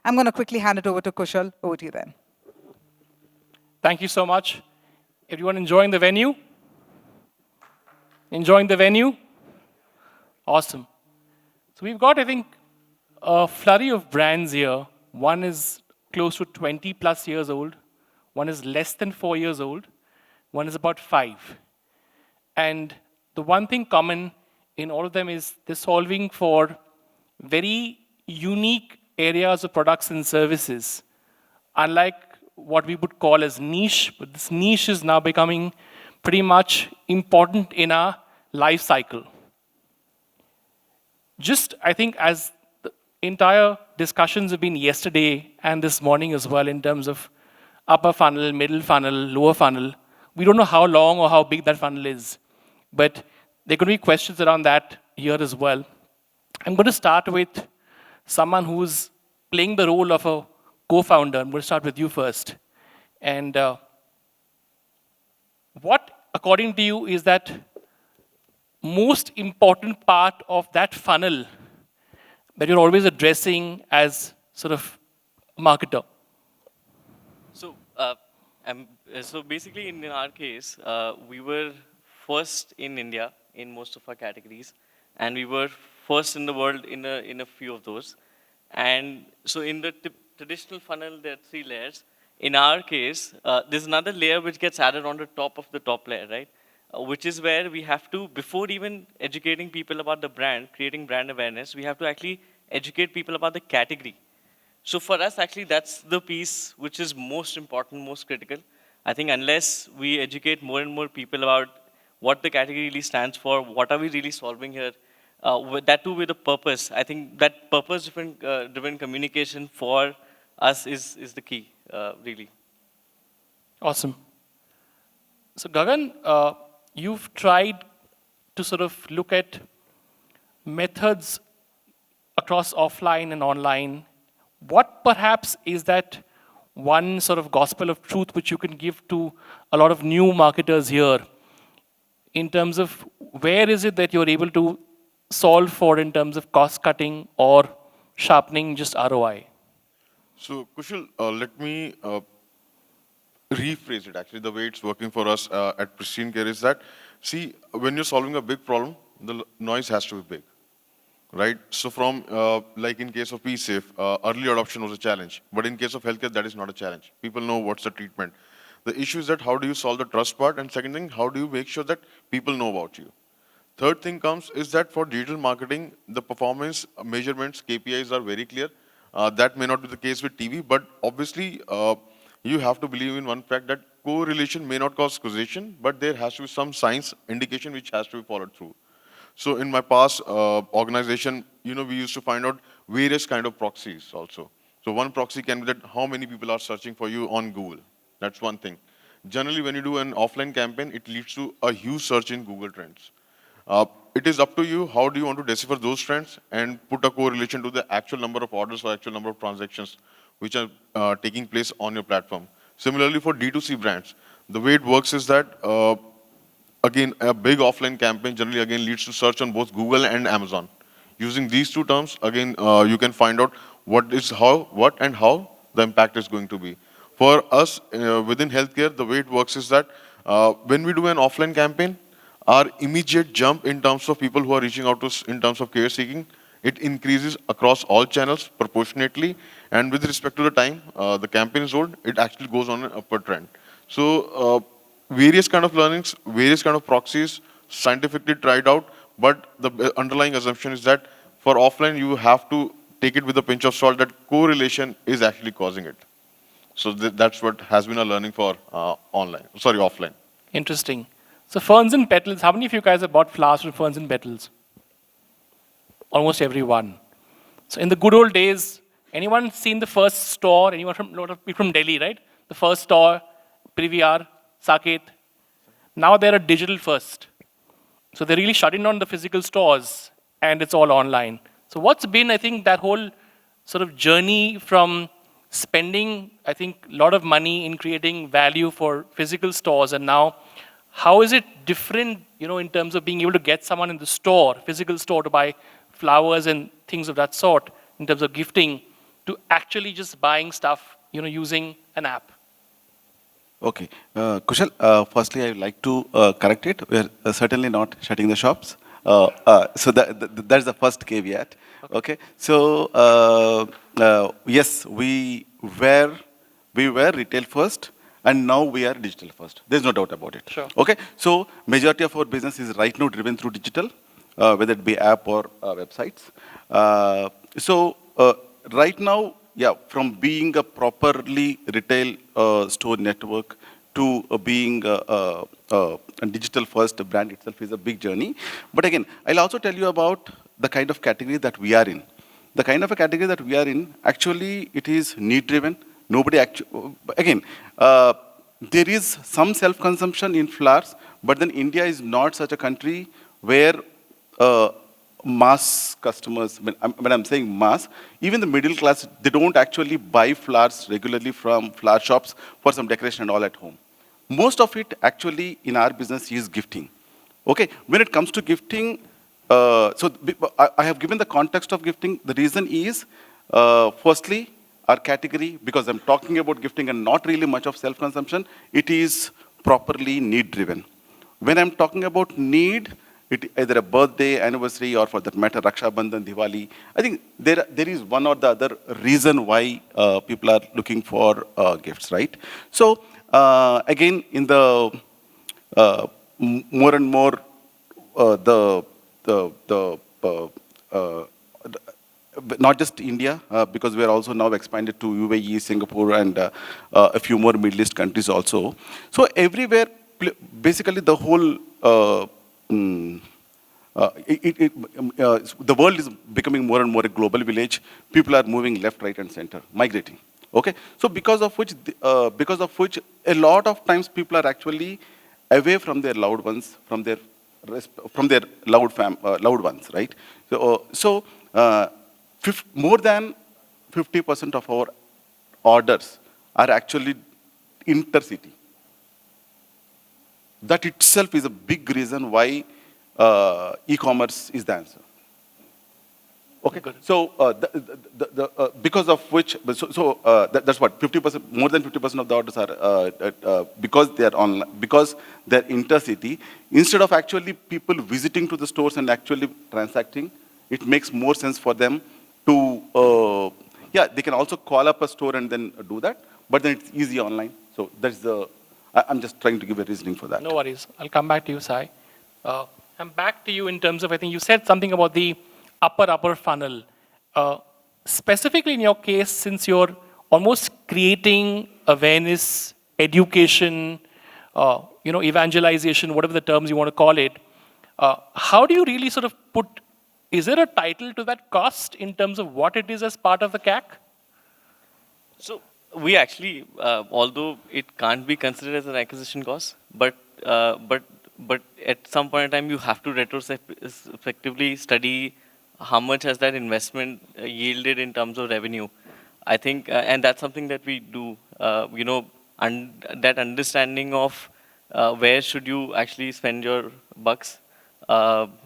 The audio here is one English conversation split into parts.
I'm going to quickly hand it over to Kushal. Over to you then. Thank you so much. Everyone enjoying the venue? Enjoying the venue? Awesome. So we've got, I think, a flurry of brands here. One is close to 20 plus years old. One is less than 4 years old. One is about 5. And the one thing common in all of them is they're solving for very unique areas of products and services. Unlike what we would call as niche, but this niche is now becoming pretty much important in our life cycle. Just, I think, as the entire discussions have been yesterday and this morning as well in terms of upper funnel, middle funnel, lower funnel, we don't know how long or how big that funnel is. But there are going to be questions around that here as well. I'm going to start with someone who's playing the role of a co-founder. I'm going to start with you first. And what, according to you, is that most important part of that funnel that you're always addressing as sort of a marketer? So, so basically, in our case, we were first in India in most of our categories, and we were first in the world in a few of those. And so, in the traditional funnel, there are 3 layers. In our case, there's another layer which gets added on the top of the top layer, right? Which is where we have to, before even educating people about the brand, creating brand awareness, we have to actually educate people about the category. So for us, actually, that's the piece which is most important, most critical. I think unless we educate more and more people about what the category really stands for, what are we really solving here, that too with a purpose. I think that purpose-driven communication for us is the key, really. Awesome. So Gagan, you've tried to sort of look at methods across offline and online. What perhaps is that one sort of gospel of truth which you can give to a lot of new marketers here in terms of where is it that you're able to solve for in terms of cost cutting or sharpening just ROI? So Kushal, let me rephrase it. Actually, the way it's working for us at Pristyn Care is that, see, when you're solving a big problem, the noise has to be big, right? So from, like in case of PSafe, early adoption was a challenge. But in case of healthcare, that is not a challenge. People know what's the treatment. The issue is that how do you solve the trust part? And second thing, how do you make sure that people know about you? Third thing comes is that for digital marketing, the performance measurements, KPIs are very clear. That may not be the case with TV, but obviously, you have to believe in one fact that correlation may not cause causation, but there has to be some science indication which has to be followed through. So in my past organization, we used to find out various kind of proxies also. So one proxy can be that how many people are searching for you on Google. That's one thing. Generally, when you do an offline campaign, it leads to a huge search in Google Trends. It is up to you, how do you want to decipher those trends and put a correlation to the actual number of orders or actual number of transactions which are taking place on your platform. Similarly, for D2C brands, the way it works is that, again, a big offline campaign generally, again, leads to search on both Google and Amazon. Using these 2 terms, again, you can find out what and how the impact is going to be. For us, within healthcare, the way it works is that when we do an offline campaign, our immediate jump in terms of people who are reaching out to us in terms of care seeking, it increases across all channels proportionately. And with respect to the time the campaign is old, it actually goes on an upward trend. So various kind of learnings, various kind of proxies, scientifically tried out, but the underlying assumption is that for offline, you have to take it with a pinch of salt that correlation is actually causing it. So that's what has been a learning for offline. Interesting. So Ferns and Petals, how many of you guys have bought flowers from Ferns and Petals? Almost everyone. So in the good old days, anyone seen the first store? Anyone from Delhi, right? The first store, Priviyar, Saket. Now they're a digital first. So they're really shutting down the physical stores and it's all online. So what's been, I think, that whole sort of journey from spending, I think, a lot of money in creating value for physical stores and now how is it different, in terms of being able to get someone in the store, physical store, to buy flowers and things of that sort, in terms of gifting, to actually just buying stuff, using an app? Okay. Kushal, firstly, I would like to correct it. We are certainly not shutting the shops. So that's the first caveat. Okay. So, yes, we were retail first, and now we are digital first. There's no doubt about it. Sure. Okay. So, majority of our business is right now driven through digital, whether it be app or websites. Right now, yeah, from being a properly retail store network to being a digital first brand itself is a big journey. But again, I'll also tell you about the kind of category that we are in. The kind of a category that we are in, actually, it is need driven. Nobody actually, again, there is some self-consumption in flowers, but then India is not such a country where mass customers, when I'm saying mass, even the middle class, they don't actually buy flowers regularly from flower shops for some decoration and all at home. Most of it actually in our business is gifting. Okay, when it comes to gifting, I have given the context of gifting. The reason is, firstly, our category, because I'm talking about gifting and not really much of self-consumption, it is properly need-driven. When I'm talking about need, either a birthday, anniversary, or for that matter, Raksha Bandhan, Diwali, I think there is one or the other reason why people are looking for gifts, right? So, again, in the more and more, not just India, because we are also now expanded to UAE, Singapore, and a few more Middle East countries also. So everywhere, basically the whole, the world is becoming more and more a global village. People are moving left, right, and center, migrating. Okay, so because of which a lot of times people are actually away from their loved ones, from their loved ones, right? So, more than 50% of our orders are actually intercity. That itself is a big reason why e-commerce is the answer. Okay, so because of which, that's what 50%, more than 50% of the orders are because they are online, because they're intercity. Instead of actually people visiting to the stores and actually transacting, it makes more sense for them to, yeah, they can also call up a store and then do that, but then it's easy online. So that's I'm just trying to give a reasoning for that. No worries. I'll come back to you, Sai. I'm back to you in terms of, I think you said something about the upper funnel. Specifically in your case, since you're almost creating awareness, education, evangelization, whatever the terms you want to call it, how do you really sort of is there a title to that cost in terms of what it is as part of the CAC? So we actually, although it can't be considered as an acquisition cost, but at some point in time you have to retrospectively study how much has that investment yielded in terms of revenue. I think, and that's something that we do. That understanding of where should you actually spend your bucks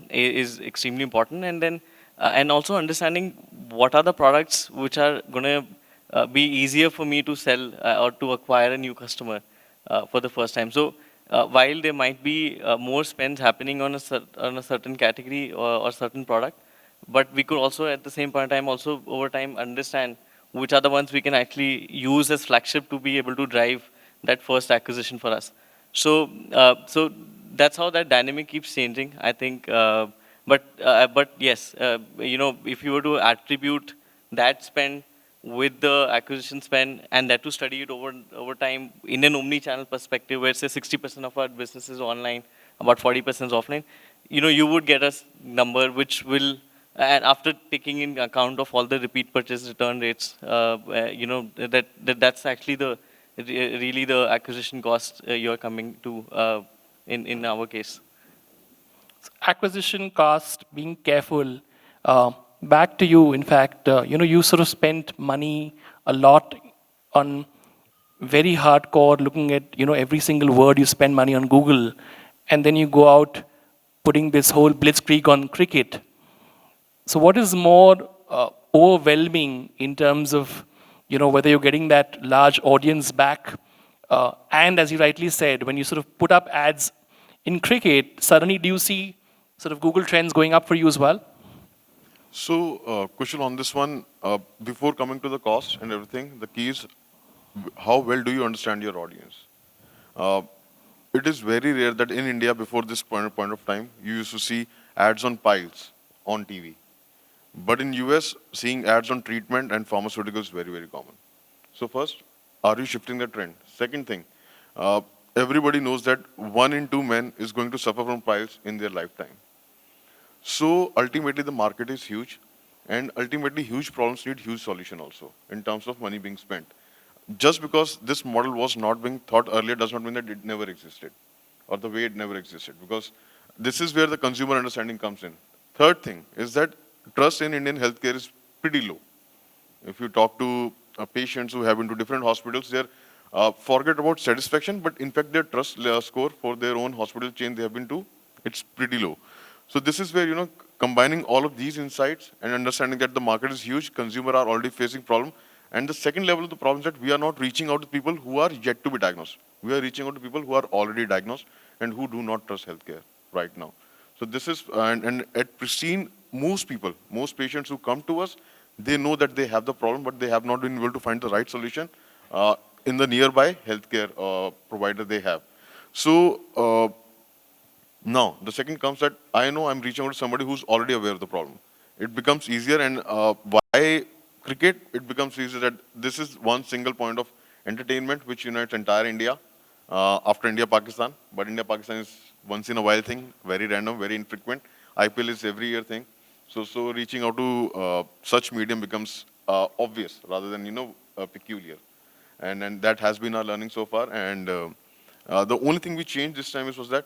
is extremely important, and then and also understanding what are the products which are going to be easier for me to sell or to acquire a new customer for the first time. So while there might be more spends happening on a certain category or certain product, but we could also at the same point in time also over time understand which are the ones we can actually use as flagship to be able to drive that first acquisition for us. So that's how that dynamic keeps changing, I think. But yes, if you were to attribute that spend with the acquisition spend and that to study it over time in an omni-channel perspective, where say 60% of our business is online, about 40% is offline, you would get a number which will, and after taking in account of all the repeat purchase return rates, that's actually really the acquisition cost you're coming to in our case. Acquisition cost, being careful. Back to you, in fact, you sort of spent money a lot on very hardcore looking at, every single word. You spend money on Google, and then you go out putting this whole blitzkrieg on cricket. So what is more overwhelming in terms of, whether you're getting that large audience back. And as you rightly said, when you sort of put up ads in cricket, suddenly do you see sort of Google Trends going up for you as well? So, Kushal, on this one, before coming to the cost and everything, the key is how well do you understand your audience? It is very rare that in India, before this point of time, you used to see ads on piles on TV. But in US, seeing ads on treatment and pharmaceuticals is very, very common. So first, are you shifting the trend? Second thing, everybody knows that 1 in 2 men is going to suffer from piles in their lifetime. So ultimately, the market is huge, and ultimately, huge problems need huge solution also in terms of money being spent. Just because this model was not being thought earlier does not mean that it never existed, or the way it never existed, because this is where the consumer understanding comes in. Third thing is that trust in Indian healthcare is pretty low. If you talk to patients who have been to different hospitals, they're forget about satisfaction, but in fact their trust score for their own hospital chain they have been to, it's pretty low. So this is where, combining all of these insights and understanding that the market is huge, consumer are already facing problem. And the second level of the problem is that we are not reaching out to people who are yet to be diagnosed. We are reaching out to people who are already diagnosed and who do not trust healthcare right now. So this is, and at Pristyn, most patients who come to us, they know that they have the problem, but they have not been able to find the right solution in the nearby healthcare provider they have. So now, the second comes that I know I'm reaching out to somebody who's already aware of the problem. It becomes easier, and why cricket? It becomes easier that this is one single point of entertainment which unites entire India after India-Pakistan. But India-Pakistan is once in a while thing, very random, very infrequent. IPL is every year thing. So reaching out to such medium becomes obvious rather than, peculiar. And that has been our learning so far. And the only thing we changed this time was that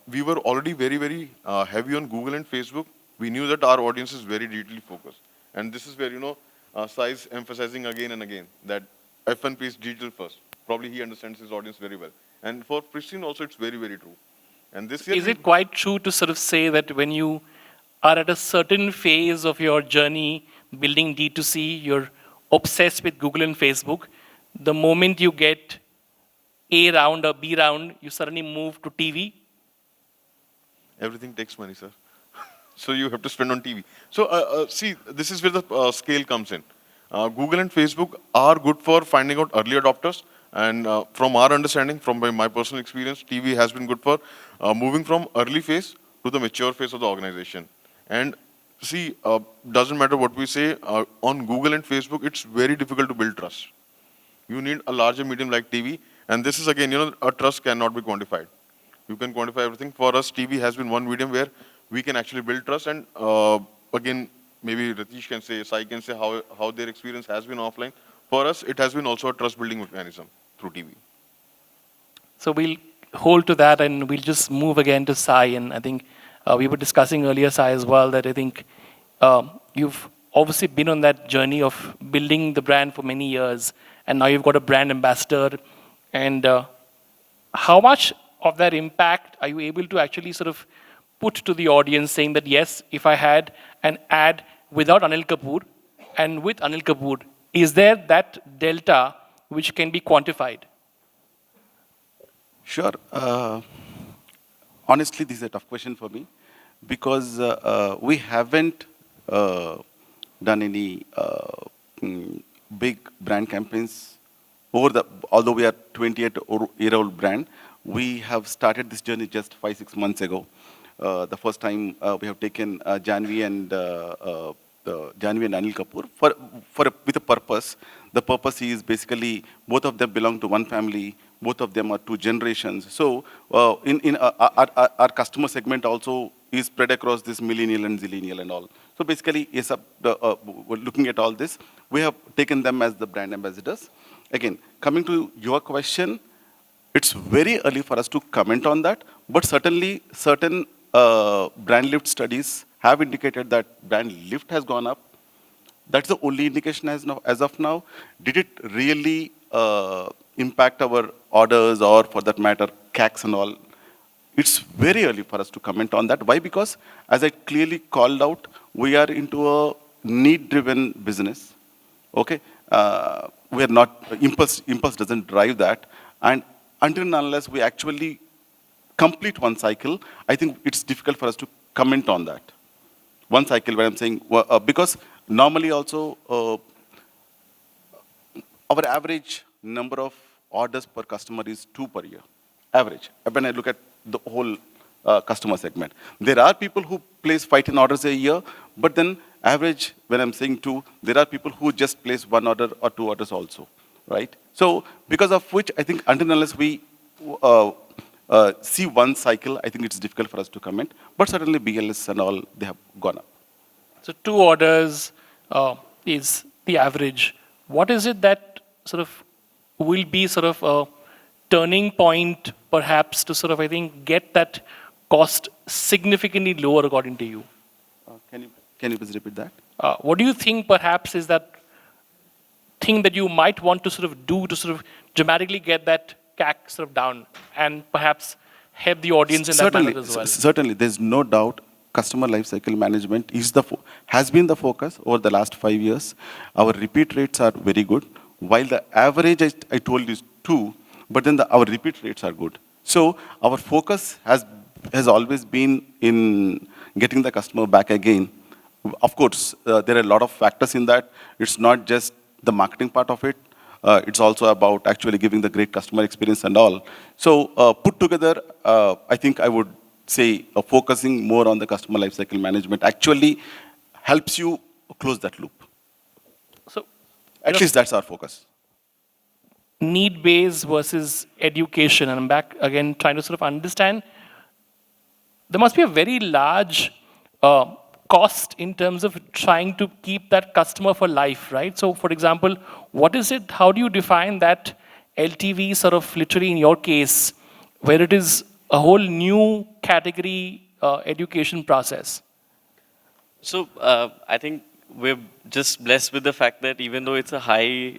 we were already very, very heavy on Google and Facebook. We knew that our audience is very detail focused. And this is where, Sai is emphasizing again and again that F1P is digital first. Probably he understands his audience very well. And for Pristyn also, it's very, very true. And this year, is it quite true to sort of say that when you are at a certain phase of your journey building D2C, you're obsessed with Google and Facebook, the moment you get A round or B round, you suddenly move to TV? Everything takes money, sir. So you have to spend on TV. So see, this is where the scale comes in. Google and Facebook are good for finding out early adopters. And from our understanding, from my personal experience, TV has been good for moving from early phase to the mature phase of the organization. And see, doesn't matter what we say, on Google and Facebook, it's very difficult to build trust. You need a larger medium like TV. And this is again, a trust cannot be quantified. You can quantify everything. For us, TV has been one medium where we can actually build trust. And again, maybe Rithish can say, Sai can say how their experience has been offline. For us, it has been also a trust building mechanism through TV. So we'll hold to that and we'll just move again to Sai. And I think we were discussing earlier, Sai, as well, that I think you've obviously been on that journey of building the brand for many years. And now you've got a brand ambassador. And how much of that impact are you able to actually sort of put to the audience, saying that, yes, if I had an ad without Anil Kapoor and with Anil Kapoor, is there that delta which can be quantified? Sure. Honestly, this is a tough question for me because we haven't done any big brand campaigns although we are 28-year-old brand, we have started this journey just 5-6 months ago. The first time we have taken Janhvi and Anil Kapoor with a purpose. The purpose is basically both of them belong to one family. Both of them are 2 generations. So our customer segment also is spread across this millennial and zillennial and all. So basically, looking at all this, we have taken them as the brand ambassadors. Again, coming to your question, it's very early for us to comment on that, but certainly certain brand lift studies have indicated that brand lift has gone up. That's the only indication as of now. Did it really impact our orders or, for that matter, CACs and all? It's very early for us to comment on that. Why? Because, as I clearly called out, we are into a need-driven business. Okay, we are not impulse doesn't drive that, and until and unless we actually complete one cycle, I think it's difficult for us to comment on that. One cycle, where I'm saying, because normally also our average number of orders per customer is 2 per year, average. When I look at the whole customer segment, there are people who place 5-10 orders a year, but then average, when I'm saying 2, there are people who just place 1 order or 2 orders also, right? So because of which, I think until unless we see one cycle, I think it's difficult for us to comment. But certainly BLS and all, they have gone up. So 2 orders is the average. What is it that sort of will be sort of a turning point, perhaps, to sort of, I think, get that cost significantly lower according to you? Can you please repeat that? What do you think perhaps is that thing that you might want to sort of do to sort of dramatically get that CAC sort of down and perhaps help the audience in that manner as well? Certainly, there's no doubt customer lifecycle management is has been the focus over the last 5 years. Our repeat rates are very good. While the average I told you is 2, but then our repeat rates are good. So our focus has always been in getting the customer back again. Of course, there are a lot of factors in that. It's not just the marketing part of it. It's also about actually giving the great customer experience and all. So put together, I think I would say focusing more on the customer lifecycle management actually helps you close that loop. So at least that's our focus. Need-based versus education, and I'm back again trying to sort of understand. There must be a very large cost in terms of trying to keep that customer for life, right? So, for example, what is it, how do you define that LTV sort of literally in your case, where it is a whole new category education process? So I think we're just blessed with the fact that even though it's a high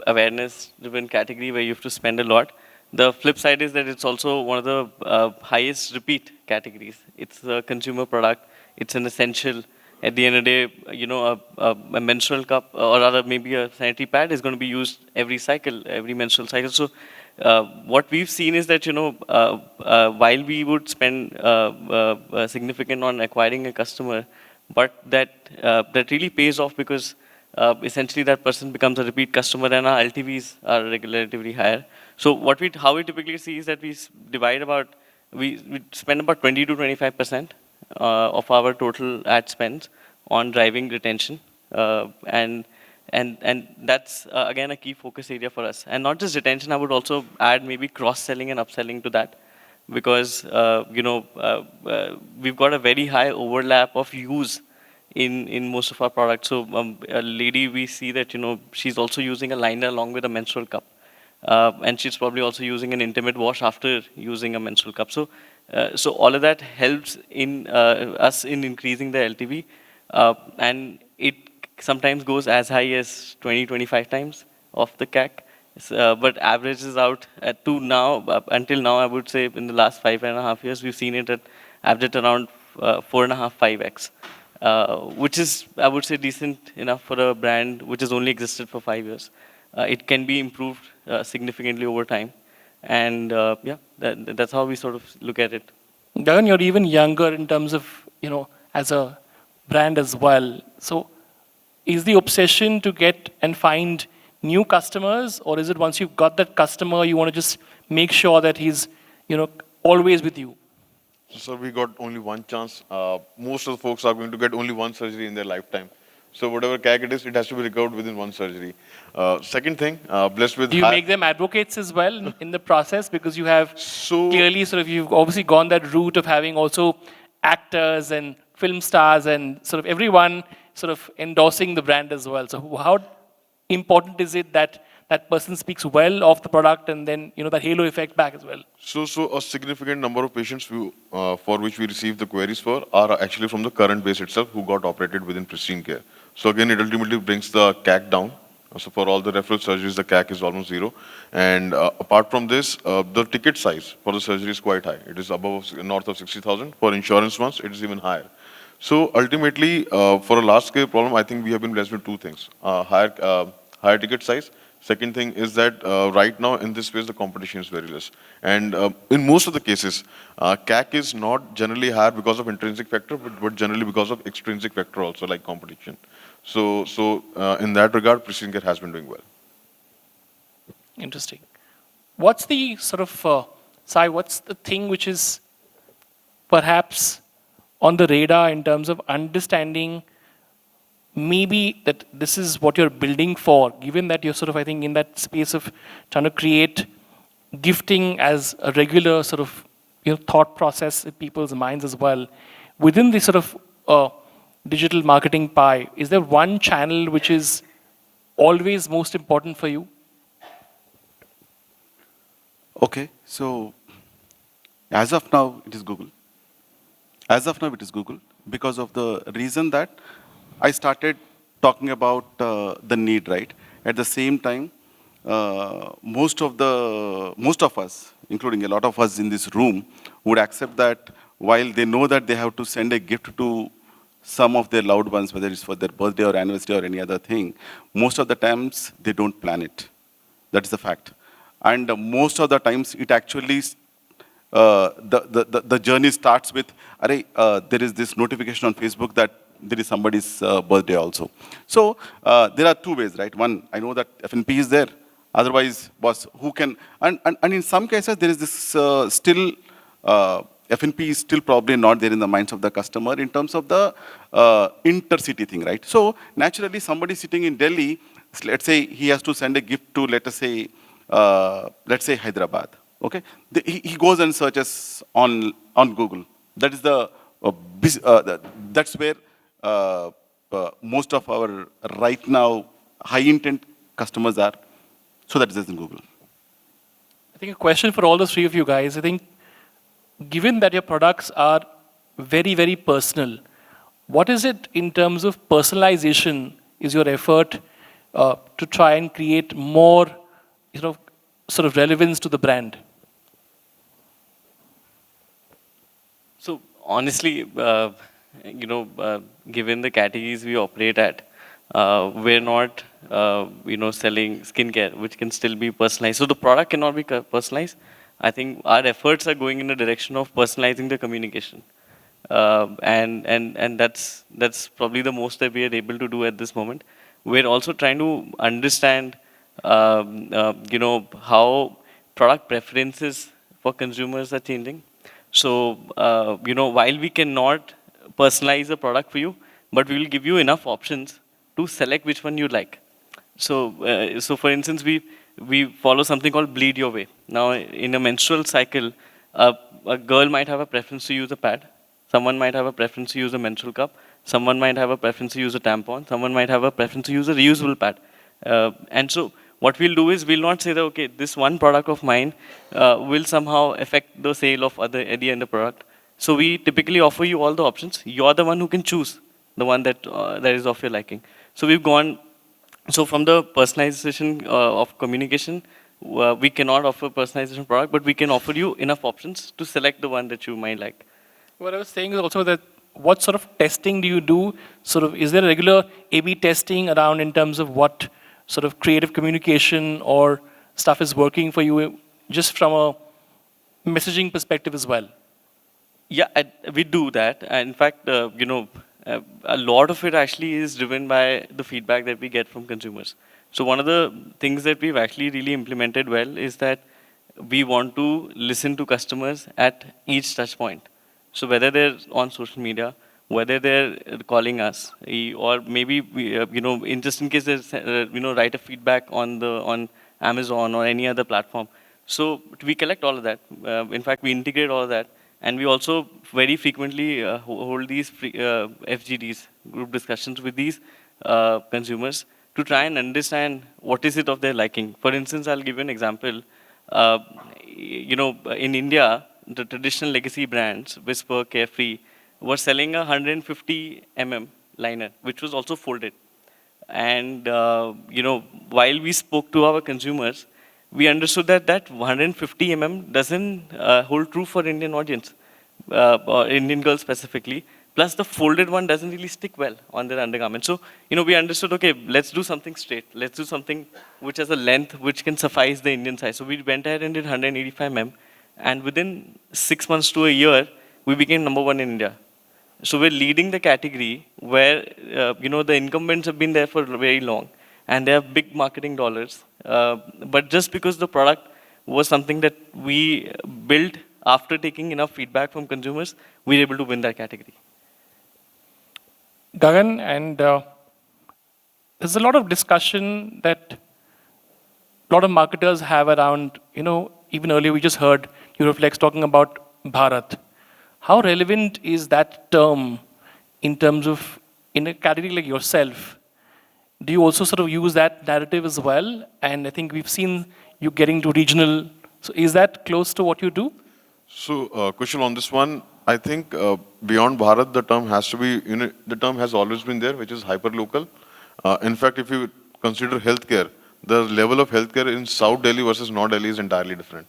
awareness-driven category where you have to spend a lot, the flip side is that it's also one of the highest repeat categories. It's a consumer product. It's an essential. At the end of the day, you know, a menstrual cup or rather maybe a sanitary pad is going to be used every cycle, every menstrual cycle. So what we've seen is that, you know, while we would spend significant on acquiring a customer, but that really pays off because essentially that person becomes a repeat customer and our LTVs are relatively higher. So how we typically see is that we spend about 20 to 25% of our total ad spends on driving retention, and that's again a key focus area for us. And not just retention, I would also add maybe cross-selling and upselling to that, because you know, we've got a very high overlap of use in most of our products. So a lady, we see that, you know, she's also using a liner along with a menstrual cup, and she's probably also using an intimate wash after using a menstrual cup. So so all of that helps in us in increasing the LTV, and it sometimes goes as high as 20-25 times of the CAC, but averages out at 2 now. Until now, I would say in the last 5.5 years, we've seen it at average around 4.5-5x, which is, I would say, decent enough for a brand which has only existed for 5 years. It can be improved significantly over time. And yeah, that's how we sort of look at it. Gagan, you're even younger in terms of, you know, as a brand as well. So is the obsession to get and find new customers, or is it once you've got that customer, you want to just make sure that he's, you know, always with you? So we got only one chance. Most of the folks are going to get only one surgery in their lifetime. So whatever CAC it is, it has to be recovered within one surgery. Second thing, blessed with... Do you make them advocates as well in the process? Because you have clearly sort of, you've obviously gone that route of having also actors and film stars and sort of everyone sort of endorsing the brand as well. So how important is it that that person speaks well of the product and then, you know, that halo effect back as well? So a significant number of patients for which we receive the queries for are actually from the current base itself who got operated within Pristyn Care. So again, it ultimately brings the CAC down. So for all the referral surgeries, the CAC is almost 0. And apart from this, the ticket size for the surgery is quite high. It is above north of 60,000. For insurance ones, it is even higher. So ultimately, for a large scale problem, I think we have been blessed with two things: higher ticket size. Second thing is that right now in this space, the competition is very less. And in most of the cases, CAC is not generally higher because of intrinsic factor, but generally because of extrinsic factor also, like competition. So in that regard, Pristyn Care has been doing well. Interesting. What's the sort of, Sai, what's the thing which is perhaps on the radar in terms of understanding maybe that this is what you're building for, given that you're sort of, I think, in that space of trying to create gifting as a regular sort of thought process in people's minds as well. Within the sort of digital marketing pie, is there one channel which is always most important for you? Okay, so as of now, it is Google. As of now, it is Google because of the reason that I started talking about the need, right? At the same time, most of us, including a lot of us in this room, would accept that while they know that they have to send a gift to some of their loved ones, whether it's for their birthday or anniversary or any other thing, most of the times they don't plan it. That is the fact. And most of the times it actually, the journey starts with, there is this notification on Facebook that there is somebody's birthday also. So there are two ways, right? One, I know that F&P is there. Otherwise, boss, who can, and in some cases, there is this still, F&P is still probably not there in the minds of the customer in terms of the intercity thing, right? So naturally, somebody sitting in Delhi, let's say he has to send a gift to, let's say Hyderabad, okay? He goes and searches on Google. That is the, that's where most of our right now high intent customers are. So that is in Google. I think a question for all the three of you guys. I think given that your products are very, very personal, what is it in terms of personalization is your effort to try and create more sort of relevance to the brand? So honestly, given the categories we operate at, we're not, selling skincare, which can still be personalized. So the product cannot be personalized. I think our efforts are going in the direction of personalizing the communication, and that's probably the most that we are able to do at this moment. We're also trying to understand, how product preferences for consumers are changing. So, while we cannot personalize a product for you, but we will give you enough options to select which one you like. So for instance, we follow something called bleed your way. Now, in a menstrual cycle, a girl might have a preference to use a pad. Someone might have a preference to use a menstrual cup. Someone might have a preference to use a tampon. Someone might have a preference to use a reusable pad. And so what we'll do is we'll not say that, okay, this one product of mine will somehow affect the sale of any other product. So we typically offer you all the options. You're the one who can choose the one that is of your liking. So we've gone, so from the personalization of communication, we cannot offer personalization product, but we can offer you enough options to select the one that you might like. What I was saying is also that what sort of testing do you do? Sort of, is there regular A/B testing around in terms of what sort of creative communication or stuff is working for you, just from a messaging perspective as well? Yeah, we do that. And in fact, a lot of it actually is driven by the feedback that we get from consumers. So one of the things that we've actually really implemented well is that we want to listen to customers at each touch point. So whether they're on social media, whether they're calling us, or maybe we, in just in case they write a feedback on Amazon or any other platform. So we collect all of that. In fact, we integrate all of that. And we also very frequently hold these FGDs, group discussions with these consumers to try and understand what is it of their liking. For instance, I'll give you an example. In India, the traditional legacy brands, Whisper, Carefree, were selling a 150 mm liner, which was also folded. And, while we spoke to our consumers, we understood that 150 mm doesn't hold true for Indian audience, or Indian girls specifically, Plus, the folded one doesn't really stick well on their undergarment. So, we understood, okay, let's do something straight. Let's do something which has a length which can suffice the Indian size. So we went ahead and did 185 mm. And within 6 months to a year, we became #1 in India. So we're leading the category where, the incumbents have been there for very long. And they have big marketing dollars. But just because the product was something that we built after taking enough feedback from consumers, we were able to win that category. Gagan, and there's a lot of discussion that a lot of marketers have around, even earlier we just heard Euroflex talking about Bharat. How relevant is that term in terms of, in a category like yourself, do you also sort of use that narrative as well? And I think we've seen you getting to regional. So is that close to what you do? So, Kushal, on this one, I think beyond Bharat, the term has to be, the term has always been there, which is hyper-local. In fact, if you consider healthcare, the level of healthcare in South Delhi versus North Delhi is entirely different.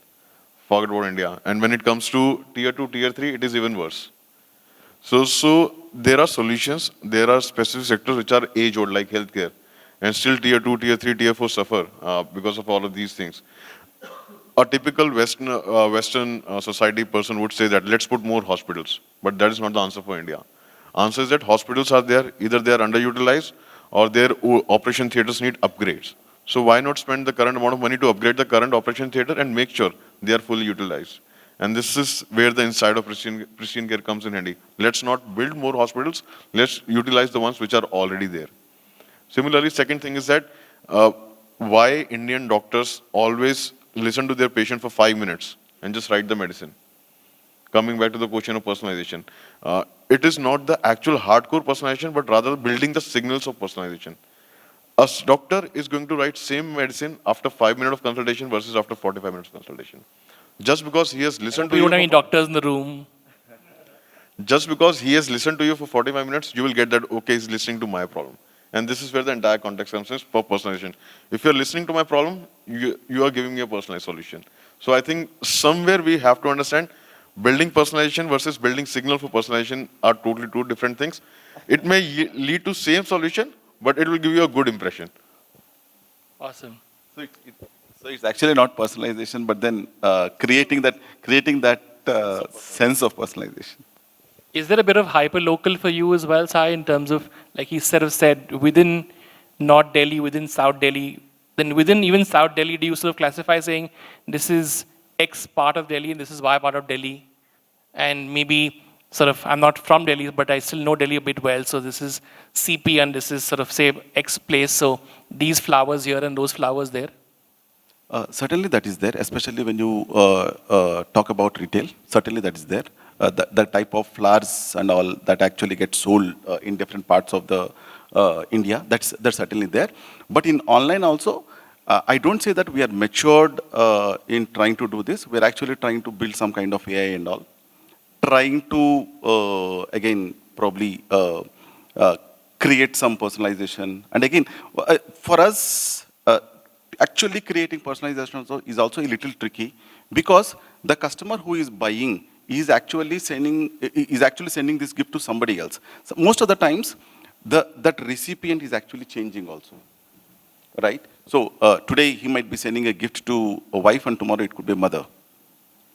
Forget about India. And when it comes to tier 2, tier 3, it is even worse. So there are solutions, there are specific sectors which are age-old, like healthcare. And still tier 2, tier 3, tier 4 suffer because of all of these things. A typical Western society person would say that let's put more hospitals, but that is not the answer for India. Answer is that hospitals are there, either they are underutilized or their operation theaters need upgrades. So why not spend the current amount of money to upgrade the current operation theater and make sure they are fully utilized? And this is where the inside of Pristyn Care comes in handy. Let's not build more hospitals, let's utilize the ones which are already there. Similarly, second thing is that why Indian doctors always listen to their patient for 5 minutes and just write the medicine. Coming back to the question of personalization. It is not the actual hardcore personalization, but rather building the signals of personalization. A doctor is going to write same medicine after 5 minutes of consultation versus after 45 minutes of consultation. Just because he has listened to you. We don't have any doctors in the room. Just because he has listened to you for 45 minutes, you will get that, okay, he's listening to my problem. And this is where the entire context comes in for personalization. If you're listening to my problem, you are giving me a personalized solution. So I think somewhere we have to understand building personalization versus building signal for personalization are totally two different things. It may lead to same solution, but it will give you a good impression. Awesome. So it's actually not personalization, but then creating that sense of personalization. Is there a bit of hyper-local for you as well, Sai, in terms of, like he sort of said, within North Delhi, within South Delhi, then within even South Delhi, do you sort of classify saying, this is X part of Delhi and this is Y part of Delhi? And maybe sort of, I'm not from Delhi, but I still know Delhi a bit well, so this is CP and this is sort of, say, X place, so these flowers here and those flowers there? Certainly that is there, especially when you talk about retail. Certainly that is there. The type of flowers and all that actually get sold in different parts of the India, that's certainly there. But in online also, I don't say that we are matured in trying to do this. We're actually trying to build some kind of AI and all. Trying to, again, probably create some personalization. And again, for us, actually creating personalization is also a little tricky because the customer who is buying is actually sending this gift to somebody else. So most of the times, that recipient is actually changing also, right? So today he might be sending a gift to a wife, and tomorrow it could be a mother,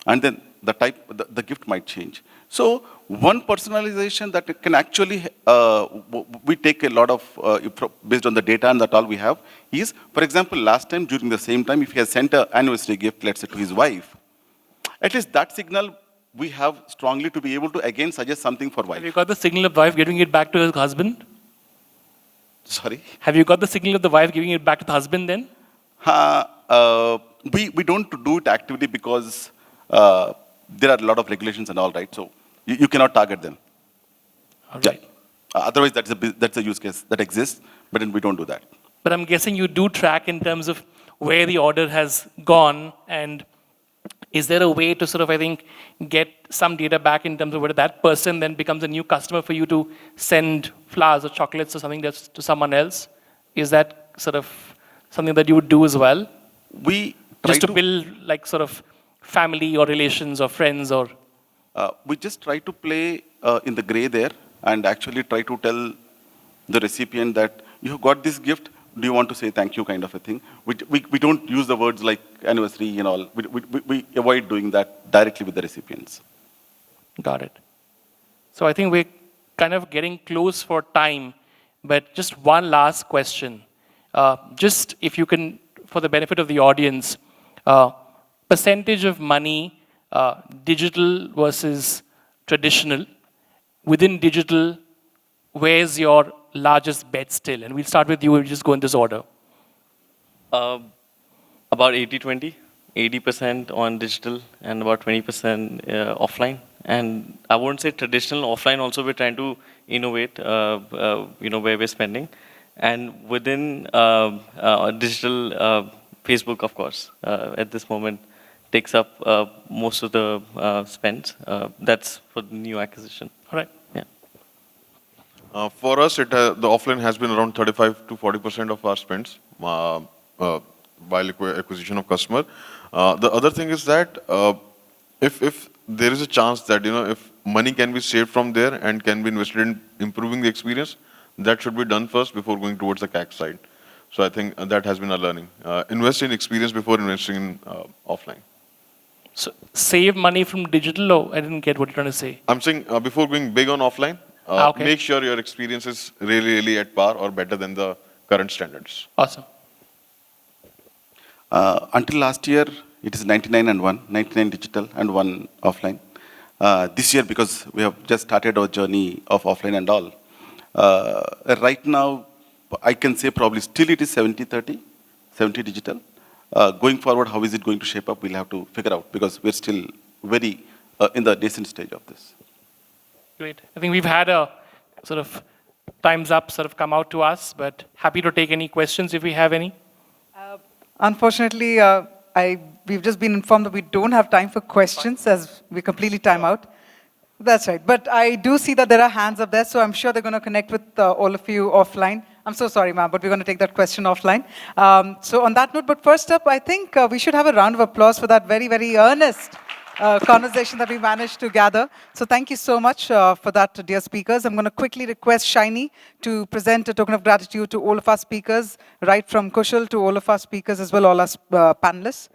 and then the gift might change. So one personalization that can actually we take a lot of based on the data and that all we have is, for example, last time during the same time, if he has sent an anniversary gift, let's say to his wife, at least that signal we have strongly to be able to again suggest something for wife. Have you got the signal of wife giving it back to her husband? Sorry? Have you got the signal of the wife giving it back to the husband then? We don't do it actively because there are a lot of regulations and all, right? So you cannot target them. All right. Yeah. Otherwise, that's a use case that exists, but then we don't do that. But I'm guessing you do track in terms of where the order has gone, and is there a way to sort of, I think, get some data back in terms of whether that person then becomes a new customer for you to send flowers or chocolates or something that's to someone else? Is that sort of something that you would do as well? We just to build like sort of family or relations or friends or? We just try to play in the gray there and actually try to tell the recipient that you have got this gift, do you want to say thank you, kind of a thing. We don't use the words like anniversary and all. We avoid doing that directly with the recipients. Got it. So I think we're kind of getting close for time, but just one last question. Just if you can, for the benefit of the audience, percentage of money, digital versus traditional. Within digital, where's your largest bet still? And we'll start with you, we'll just go in this order. About 80-20, 80% on digital and about 20% offline. And I won't say traditional, offline also we're trying to innovate, where we're spending. And within digital, Facebook, of course, at this moment takes up most of the spend. That's for the new acquisition. All right. Yeah. For us, the offline has been around 35 to 40% of our spends while acquisition of customer. The other thing is that if there is a chance that if money can be saved from there and can be invested in improving the experience, that should be done first before going towards the CAC side. So I think that has been a learning. Invest in experience before investing in offline. So save money from digital, or I didn't get what you're trying to say. I'm saying before going big on offline, Okay. make sure your experience is really at par or better than the current standards. Awesome. Until last year, it is 99 and 1, 99 digital and 1 offline. This year, because we have just started our journey of offline and all, right now, I can say probably still it is 70-30, 70 digital. Going forward, how is it going to shape up? We'll have to figure out, because we're still very in the nascent stage of this. Great. I think we've had a sort of time's up sort of come out to us, but happy to take any questions if we have any. Unfortunately, we've just been informed that we don't have time for questions as we completely time out. That's right. But I do see that there are hands up there, so I'm sure they're going to connect with all of you offline. I'm so sorry, ma'am, but we're going to take that question offline. So on that note, but first up, I think we should have a round of applause for that very, very earnest conversation that we managed to gather. So thank you so much for that, dear speakers. I'm going to quickly request Shiny to present a token of gratitude to all of our speakers, right from Kushal to all of our speakers as well, all our panelists.